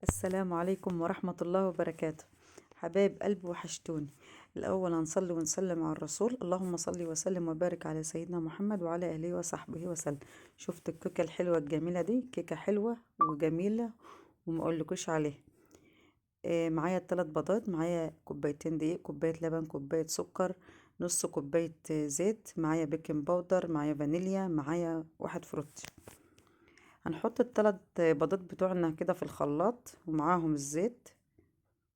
السلام عليكم ورحمة الله وبركاته. حبايب قلبي وحشتوني. الأول هنصلي ونسلم على الرسول، اللهم صل وسلم وبارك على سيدنا محمد وعلى آله وصحبه وسلم. شفت الكيكة الحلوة الجميلة دي؟ كيكة حلوة وجميلة وما اقولكوش عليها. معايا 3 بيضات، معايا كوبايتين دقيق، كوباية لبن، كوباية سكر، نص كوباية زيت، معايا بيكنج باودر، معايا فانيليا، معايا واحد فروت. هنحط ال3 بيضات بتوعنا كده في الخلاط ومعاهم الزيت،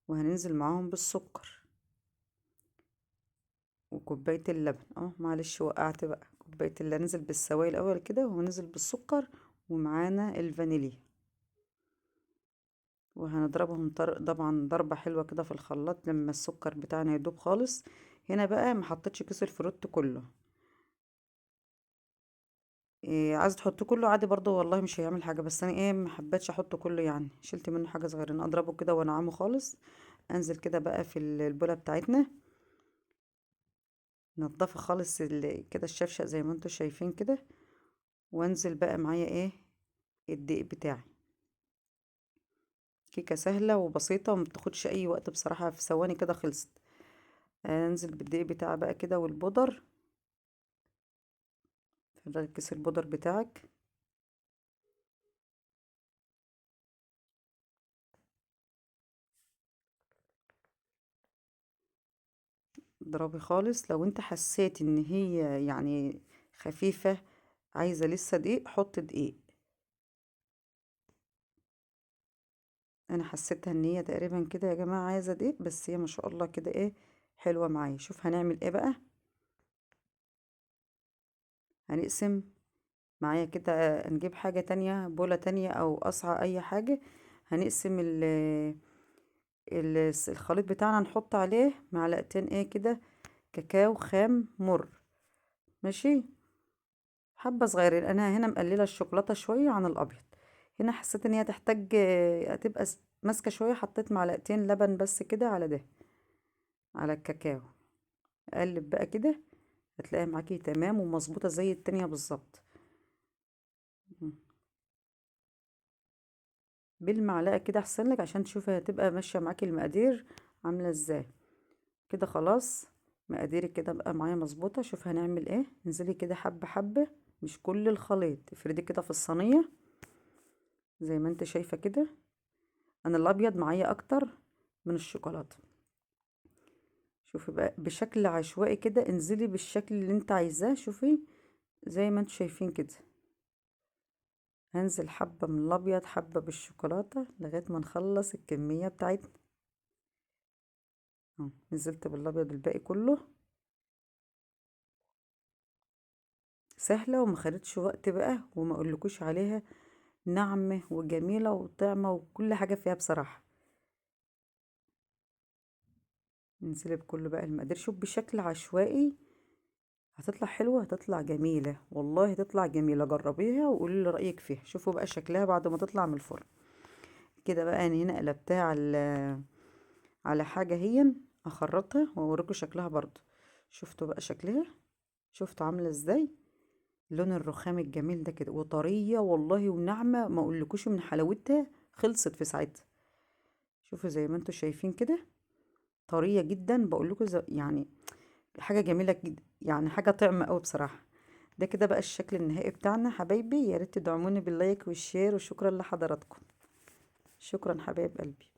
وهننزل معاهم بالسكر وكوباية اللبن. معلش وقعت بقى كوباية اللي ننزل بالسوائل الاول كده، وننزل بالسكر ومعانا الفانيليا، وهنضربهم طبعا ضربة حلوة كده في الخلاط لما السكر بتاعنا يدوب خالص. هنا بقى محطتش كيس الفروت كله. عايزه تحطه كله عادي برضه، والله مش هيعمل حاجه، بس انا محبتش احطه كله، يعني شلت منه حاجه صغيره. انا اضربه كده وانعمه خالص. انزل كده بقى في البوله بتاعتنا، نضفه خالص كده الشفشق زي ما انتوا شايفين كده. وانزل بقى معايا الدقيق بتاعي. كيكه سهله وبسيطه وما بتاخدش اي وقت بصراحه، في ثواني كده خلصت. انزل بالدقيق بتاعي بقى كده والبودر. في كيس البودر بتاعك. اضربي خالص. لو انت حسيت ان هي يعني خفيفه، عايزه لسه دقيق، حط دقيق. انا حسيتها ان هي تقريبا كده يا جماعه عايزه دقيق، بس هي ما شاء الله كده حلوه معايا. شوف هنعمل ايه بقى. هنقسم معايا كده، نجيب حاجة تانية، بولة تانية او قصعة اي حاجة. هنقسم الخليط بتاعنا، نحط عليه معلقتين كده كاكاو خام مر. ماشي. حبة صغيرين. انا هنا مقللة الشوكولاتة شوية عن الابيض. هنا حسيت ان هي تحتاج تبقى ماسكة شوية، حطيت معلقتين لبن بس كده على ده، على الكاكاو. اقلب بقى كده، هتلاقيها معاكي تمام ومظبوطة زي التانية بالظبط. بالمعلقة كده احسن لك، عشان تشوفي هتبقى ماشية معاكي المقادير عاملة ازاي. كده خلاص. مقاديرك كده بقى معايا مظبوطة. شوف هنعمل ايه. انزلي كده حبة حبة، مش كل الخليط، افردي كده في الصينية زي ما انت شايفة كده. انا الابيض معايا اكتر من الشوكولاتة. شوفي بقى بشكل عشوائي كده، انزلي بالشكل اللي انت عايزاه. شوفي زي ما انتوا شايفين كده. هنزل حبة من الابيض، حبة بالشوكولاتة، لغاية ما نخلص الكمية بتاعتنا. نزلت بالابيض الباقي كله. سهلة وما خدتش وقت بقى، وما اقولكوش عليها ناعمة وجميلة وطعمة وكل حاجة فيها بصراحة. ننزل بكل بقى المقادير. شوف بشكل عشوائي هتطلع حلوة، هتطلع جميلة، والله هتطلع جميلة. جربيها وقولي لي رأيك فيها. شوفوا بقى شكلها بعد ما تطلع من الفرن كده. بقى انا هنا قلبتها على حاجة هي اخرطها واوريكم شكلها برضو. شفتوا بقى شكلها؟ شفتوا عاملة ازاي؟ لون الرخام الجميل ده كده، وطرية والله وناعمة، ما اقولكوش من حلاوتها. خلصت في ساعتها. شوفوا زي ما انتوا شايفين كده، طرية جدا. بقولكوا يعني حاجة جميلة جدا، يعني حاجة طعمة قوي بصراحة. ده كده بقى الشكل النهائي بتاعنا حبايبي. يا ريت تدعموني باللايك والشير، وشكرا لحضراتكم. شكرا حبايب قلبي.